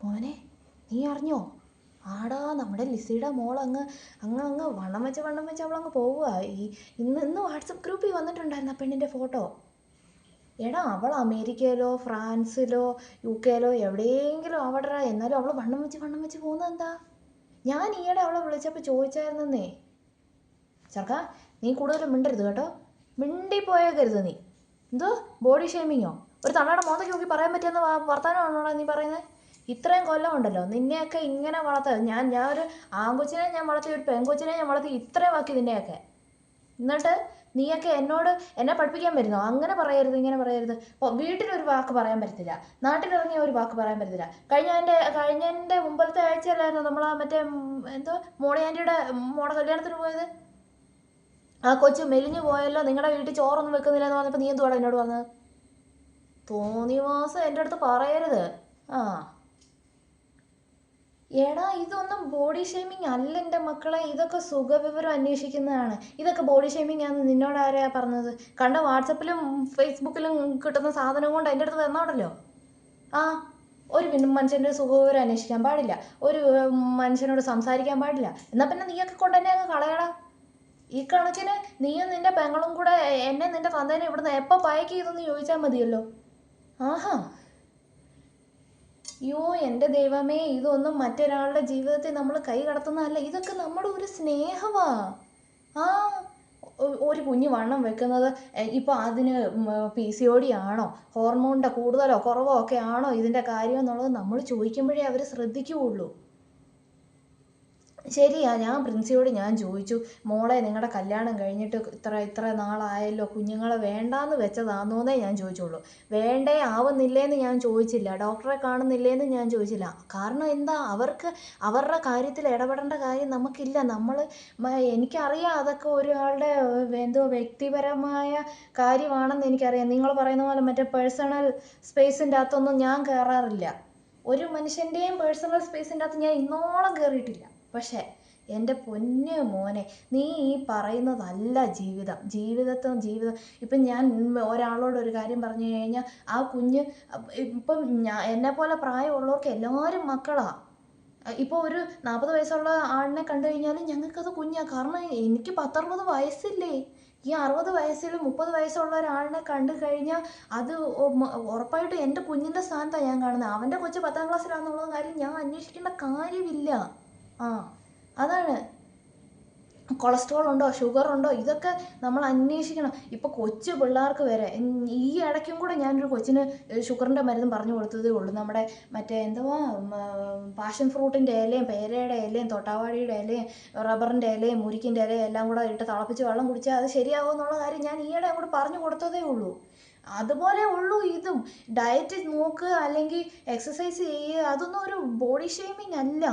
മോനെ നീ അറിഞ്ഞോ? ആടാ നമ്മുടെ ലിസിയുടെ മോൾ അങ്ങ് അങ്ങ് അങ്ങ് വണ്ണം വെച്ച് അവളങ്ങ് പോവുക. ഇന്ന് വാട്സപ്പ് ഗ്രൂപ്പിൽ വന്നിട്ടുണ്ടായിരുന്നു ആ പെണ്ണിൻ്റെ ഫോട്ടോ. എടാ അവൾ അമേരിക്കയിലോ ഫ്രാൻസിലോ UK എവിടെയെങ്കിലും ആവട്ടെ, എന്നാലും അവൾ വണ്ണം വെച്ച് പോകുന്നത് എന്താ? ഞാൻ ഈയിടെ അവളെ വിളിച്ചപ്പോൾ ചോദിച്ചായിരുന്നേ. ചെറുക്കാ നീ കൂടുതലും മിണ്ടരുത് കേട്ടോ, മിണ്ടിപ്പോയേക്കരുത് നീ. എന്തോ ബോഡി ഷേമിങ്ങോ? ഒരു തള്ളയുടെ മോന്തയ്ക്ക് നോക്കി പറയാൻ പറ്റിയെന്ന് വർത്താനമാണോടാ നീ പറയുന്നത്? ഇത്രയും കൊല്ലം ഉണ്ടല്ലോ നിന്നെയൊക്കെ ഇങ്ങനെ വളർത്തത്. ഞാൻ ഒരു ആൺകൊച്ചിനെ ഞാൻ വളർത്തി, ഒരു പെൺകൊച്ചിനെ ഞാൻ വളർത്തി, ഇത്രയും ആക്കി നിന്നെയൊക്കെ. എന്നിട്ട് നീയൊക്കെ എന്നെ പഠിപ്പിക്കാൻ വരുന്നോ? അങ്ങനെ പറയരുത്, ഇങ്ങനെ പറയരുത്. വീട്ടിലൊരു വാക്ക് പറയാൻ പറ്റത്തില്ല, നാട്ടിലിറങ്ങിയ ഒരു വാക്ക് പറയാൻ പറ്റത്തില്ല. കഴിഞ്ഞതിൻ്റെ മുമ്പത്തെ ആഴ്ചയല്ലായിരുന്നു നമ്മൾ മറ്റേ എന്തോ മോളി ആൻറ്റിയുടെ മോളെ കല്യാണത്തിന് പോയത്? ആ കൊച്ചു മെലിഞ്ഞു പോയല്ലോ, നിങ്ങളുടെ വീട്ടിൽ ചോറൊന്നും വെക്കുന്നില്ല എന്ന് പറഞ്ഞപ്പോൾ നീ എന്തുവാണ് എന്നോട് പറഞ്ഞത്? തോന്നിവാസം എൻ്റെ അടുത്ത് പറയരുത്. ആ എടാ ഇതൊന്നും ബോഡി ഷേമിങ് അല്ല എൻ്റെ മക്കളെ, ഇതൊക്കെ സുഖവിവരം അന്വേഷിക്കുന്നതാണ്. ഇതൊക്കെ ബോഡി ഷേമിങ് ആണെന്ന് നിന്നോട് ആരെയാ പറഞ്ഞത്? കണ്ട വാട്സപ്പിലും ഫേസ്ബുക്കിലും കിട്ടുന്ന സാധനം കൊണ്ട് എൻ്റെ അടുത്ത് തന്നോടല്ലോ. ആ ഒരു മനുഷ്യൻ്റെ സുഖവിവരം അന്വേഷിക്കാൻ പാടില്ല, ഒരു മനുഷ്യനോട് സംസാരിക്കാൻ പാടില്ല. എന്നാൽ പിന്നെ നീയൊക്കെ കൊണ്ട് തന്നെ അങ്ങ് കളയടാ. ഈ കണക്കിന് നീയും നിൻ്റെ പെങ്ങളും കൂടെ എന്നെ നിൻ്റെ തന്തേനെ ഇവിടുന്ന് എപ്പോൾ പയക്ക് ചെയ്തെന്ന് ചോദിച്ചാൽ മതിയല്ലോ. ആഹാ അയ്യോ എൻ്റെ ദൈവമേ, ഇതൊന്നും മറ്റൊരാളുടെ ജീവിതത്തിൽ നമ്മൾ കൈ കടത്തുന്നതല്ല, ഇതൊക്കെ നമ്മുടെ ഒരു സ്നേഹമാ. ആ ഒരു കുഞ്ഞ് വണ്ണം വെക്കുന്നത് ഇപ്പോൾ അതിന് PCOD ആണോ, ഹോർമോണിൻ്റെ കൂടുതലോ കുറവോ ഒക്കെ ആണോ ഇതിൻ്റെ കാര്യം എന്നുള്ളത് നമ്മൾ ചോദിക്കുമ്പോഴേ അവർ ശ്രദ്ധിക്കുകയുള്ളൂ. ശരിയാ, ഞാൻ പ്രിൻസിയോട് ഞാൻ ചോദിച്ചു, മോളെ നിങ്ങളുടെ കല്യാണം കഴിഞ്ഞിട്ട് ഇത്ര നാളായല്ലോ, കുഞ്ഞുങ്ങളെ വേണ്ടാന്ന് വെച്ചതാണോന്നേ ഞാൻ ചോദിച്ചുള്ളൂ. വേണ്ടേ ആവുന്നില്ലേന്ന് ഞാൻ ചോദിച്ചില്ല, ഡോക്ടറെ കാണുന്നില്ലേന്ന് ഞാൻ ചോദിച്ചില്ല. കാരണം എന്താ, അവർക്ക് അവരുടെ കാര്യത്തിൽ ഇടപെടേണ്ട കാര്യം നമുക്കില്ല. എനിക്കറിയാം അതൊക്കെ ഒരാളുടെ എന്തോ വ്യക്തിപരമായ കാര്യമാണെന്ന് എനിക്കറിയാം. നിങ്ങൾ പറയുന്ന പോലെ മറ്റേ പേഴ്സണൽ സ്പേസിൻ്റെ അകത്തൊന്നും ഞാൻ കയറാറില്ല. ഒരു മനുഷ്യൻ്റെയും പേഴ്സണൽ സ്പേസിൻ്റെ അകത്ത് ഞാൻ ഇന്നോളം കയറിയിട്ടില്ല. പക്ഷേ എൻ്റെ പൊന്നു മോനെ, നീ ഈ പറയുന്നതല്ല ജീവിതം. ഇപ്പം ഞാൻ ഒരാളോട് ഒരു കാര്യം പറഞ്ഞു കഴിഞ്ഞാൽ ആ കുഞ്ഞ് ഇപ്പം എന്നെപ്പോലെ പ്രായമുള്ളവർക്ക് എല്ലാവരും മക്കളാണ്. ഇപ്പോൾ ഒരു 40 വയസ്സുള്ള ആളിനെ കണ്ടു കഴിഞ്ഞാലും ഞങ്ങൾക്കത് കുഞ്ഞാണ്. കാരണം എനിക്ക് 10-60 വയസ്സില്ലേ. ഈ 60 വയസ്സിൽ 30 വയസ്സുള്ള ഒരാളിനെ കണ്ടു കഴിഞ്ഞാൽ അത് ഉറപ്പായിട്ടും എൻ്റെ കുഞ്ഞിൻ്റെ സ്ഥാനത്താണ് ഞാൻ കാണുന്നത്. അവൻ്റെ കൊച്ച് 10ാം ക്ലാസ്സിലാണെന്നുള്ള കാര്യം ഞാൻ അന്വേഷിക്കേണ്ട കാര്യമില്ല. ആ അതാണ്. കൊളസ്ട്രോൾ ഉണ്ടോ, ഷുഗർ ഉണ്ടോ, ഇതൊക്കെ നമ്മൾ അന്വേഷിക്കണം. ഇപ്പോൾ കൊച്ചു പിള്ളേർക്ക് വരെ ഈ ഇടയ്ക്കും കൂടെ ഞാനൊരു കൊച്ചിന് ഷുഗറിൻ്റെ മരുന്ന് പറഞ്ഞു കൊടുത്തതേ ഉള്ളൂ. നമ്മുടെ മറ്റേ എന്തുവാ പാഷൻ ഫ്രൂട്ടിൻ്റെ ഇലയും പേരയുടെ ഇലയും തൊട്ടാവാടിയുടെ ഇലയും റബ്ബറിൻ്റെ ഇലയും മുരിക്കിൻ്റെ ഇലയും എല്ലാം കൂടെ ഇട്ട് തിളപ്പിച്ച് വെള്ളം കുടിച്ചാൽ അത് ശരിയാവും എന്നുള്ള കാര്യം ഞാൻ ഈയിടെ അങ്ങോട്ട് പറഞ്ഞു കൊടുത്തതേ ഉള്ളൂ. അതുപോലെ ഉള്ളൂ ഇതും. ഡയറ്റ് നോക്കുക അല്ലെങ്കിൽ എക്സസൈസ് ചെയ്യുക, അതൊന്നും ഒരു ബോഡി ഷേമിങ് അല്ല.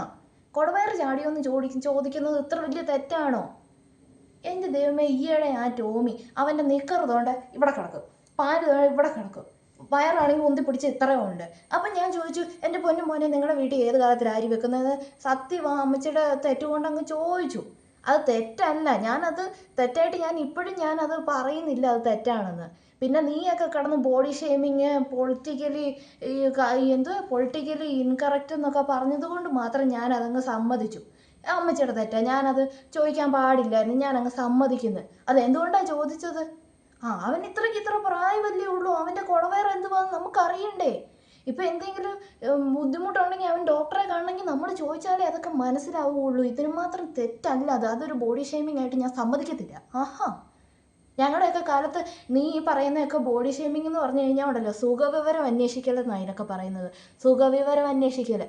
കുടവയറ് ചാടിയൊന്ന് ചോദിക്കുന്നത് ഇത്ര വലിയ തെറ്റാണോ? എൻ്റെ ദൈവമേ, ഈയിടെ ആ ടോമി അവൻ്റെ നിക്കറുതോണ്ട് ഇവിടെ കിടക്കും, പാല് ഇവിടെ കിടക്കും, വയറാണെങ്കിൽ ഉന്തി പിടിച്ച് ഇത്രയും ഉണ്ട്. അപ്പം ഞാൻ ചോദിച്ചു, എൻ്റെ പൊന്നു മോനെ നിങ്ങളുടെ വീട്ടിൽ ഏത് കാലത്തിൽ അരി വെക്കുന്നത്? സത്യവാ, അമ്മച്ചിയുടെ തെറ്റുകൊണ്ടങ്ങ് ചോദിച്ചു. അത് തെറ്റല്ല, ഞാനത് തെറ്റായിട്ട് ഇപ്പോഴും ഞാനത് പറയുന്നില്ല അത് തെറ്റാണെന്ന്. പിന്നെ നീയൊക്കെ കിടന്ന് ബോഡി ഷേമിങ് പൊളിറ്റിക്കലി ഇൻകറക്റ്റ് എന്നൊക്കെ പറഞ്ഞത് കൊണ്ട് മാത്രം ഞാനതങ്ങ് സമ്മതിച്ചു. അമ്മച്ചിയുടെ തെറ്റാ, ഞാനത് ചോദിക്കാൻ പാടില്ലായിരുന്നു, ഞാനങ്ങ് സമ്മതിക്കുന്നു. അതെന്തുകൊണ്ടാണ് ചോദിച്ചത്? അവൻ ഇത്ര പ്രായമല്ലേ ഉള്ളൂ, അവൻ്റെ കുടവയറ് എന്തുവാന്ന് നമുക്കറിയണ്ടേ? ഇപ്പം എന്തെങ്കിലും ബുദ്ധിമുട്ടുണ്ടെങ്കിൽ അവൻ ഡോക്ടറെ കാണണമെങ്കിൽ നമ്മൾ ചോദിച്ചാലേ അതൊക്കെ മനസ്സിലാവുകയുള്ളൂ. ഇതിന് മാത്രം തെറ്റല്ല അതൊരു ബോഡി ഷേമിങ് ആയിട്ട് ഞാൻ സമ്മതിക്കത്തില്ല. ഞങ്ങളുടെയൊക്കെ കാലത്ത് നീ ഈ പറയുന്നതൊക്കെ ബോഡി ഷേമിങ് എന്ന് പറഞ്ഞു കഴിഞ്ഞാൽ ഉണ്ടല്ലോ, സുഖവിവരം അന്വേഷിക്കലെന്നാണ് അതിനൊക്കെ പറയുന്നത്. സുഖവിവരം അന്വേഷിക്കൽ.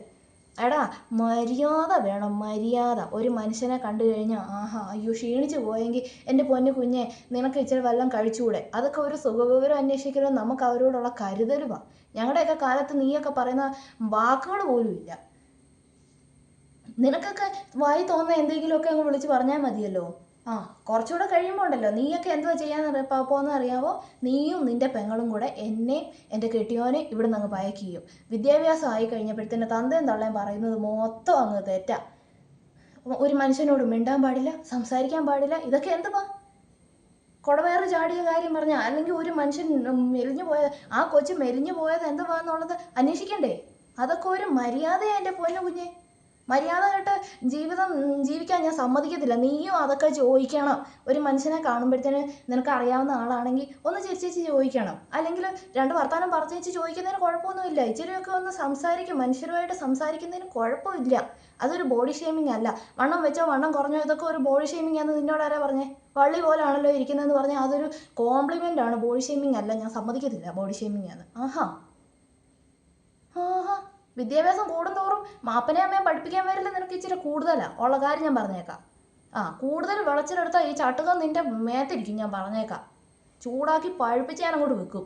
എടാ മര്യാദ വേണം, മര്യാദ. ഒരു മനുഷ്യനെ കണ്ടു കഴിഞ്ഞാൽ അയ്യോ ക്ഷീണിച്ച് പോയെങ്കിൽ എൻ്റെ പൊന്നു കുഞ്ഞെ നിനക്ക് ഇച്ചിരി വല്ലതും കഴിച്ചുകൂടെ, അതൊക്കെ ഒരു സുഖവിവരം അന്വേഷിക്കലും നമുക്ക് അവരോടുള്ള കരുതലുമാണ്. ഞങ്ങളുടെയൊക്കെ കാലത്ത് നീയൊക്കെ പറയുന്ന വാക്കുകൾ പോലും ഇല്ല. നിനക്കൊക്കെ വായി തോന്നുന്ന എന്തെങ്കിലുമൊക്കെ അങ്ങ് വിളിച്ച് പറഞ്ഞാൽ മതിയല്ലോ. കുറച്ചുകൂടെ കഴിയുമ്പോൾ ഉണ്ടല്ലോ നീയൊക്കെ എന്തുവാ ചെയ്യാൻ പോകുന്നത് അറിയാവോ? നീയും നിൻ്റെ പെങ്ങളും കൂടെ എന്നെയും എൻ്റെ കെട്ടിയോനെ ഇവിടെ നിന്ന് അങ്ങ് പയക്ക് ചെയ്യും. വിദ്യാഭ്യാസം ആയി കഴിഞ്ഞപ്പോഴത്തേന് തന്തയും തള്ളയും പറയുന്നത് മൊത്തം അങ്ങ് തെറ്റാ. ഒരു മനുഷ്യനോട് മിണ്ടാൻ പാടില്ല, സംസാരിക്കാൻ പാടില്ല, ഇതൊക്കെ എന്തുവാ? കുടവയറ് ചാടിയ കാര്യം പറഞ്ഞാൽ, അല്ലെങ്കിൽ ഒരു മനുഷ്യൻ മെലിഞ്ഞു പോയത്, ആ കൊച്ചു മെലിഞ്ഞു പോയത് എന്തുവാന്നുള്ളത് അന്വേഷിക്കണ്ടേ? അതൊക്കെ ഒരു മര്യാദയാണ് എൻ്റെ പൊന്നു കുഞ്ഞെ. മര്യാദ കേട്ട് ജീവിതം ജീവിക്കാൻ ഞാൻ സമ്മതിക്കത്തില്ല. നീയും അതൊക്കെ ചോദിക്കണം. ഒരു മനുഷ്യനെ കാണുമ്പോഴത്തേന് നിനക്ക് അറിയാവുന്ന ആളാണെങ്കിൽ ഒന്ന് ചിരിച്ചേച്ച് ചോദിക്കണം. അല്ലെങ്കിൽ രണ്ട് വർത്താനം പറഞ്ഞേച്ച് ചോദിക്കുന്നതിന് കുഴപ്പമൊന്നുമില്ല. ഇച്ചിരിയൊക്കെ ഒന്ന് സംസാരിക്കും. മനുഷ്യരുമായിട്ട് സംസാരിക്കുന്നതിന് കുഴപ്പമില്ല. അതൊരു ബോഡി ഷേമിങ് അല്ല. വണ്ണം വെച്ചോ വണ്ണം കുറഞ്ഞോ ഇതൊക്കെ ഒരു ബോഡി ഷേമിങ് ആണെന്ന് നിന്നോട് ആരാ പറഞ്ഞേ? പള്ളി പോലാണല്ലോ ഇരിക്കുന്നതെന്ന് പറഞ്ഞാൽ അതൊരു കോംപ്ലിമെൻ്റ് ആണ്, ബോഡി ഷേമിങ് അല്ല. ഞാൻ സമ്മതിക്കത്തില്ല ബോഡി ഷേമിങ് ആണ്. ആഹാ ആഹാ വിദ്യാഭ്യാസം കൂടുന്തോറും മാപ്പനെ അമ്മയെ പഠിപ്പിക്കാൻ വരില്ല നിനക്ക് ഇച്ചിരി കൂടുതലാണ് ഉള്ള കാര്യം ഞാൻ പറഞ്ഞേക്കാം. കൂടുതൽ വിളച്ചിലെടുത്താൽ ഈ ചട്ടുകം നിൻ്റെ മേത്തിരിക്കും, ഞാൻ പറഞ്ഞേക്കാം. ചൂടാക്കി പഴുപ്പിച്ച് ഞാൻ അങ്ങോട്ട് വെക്കും.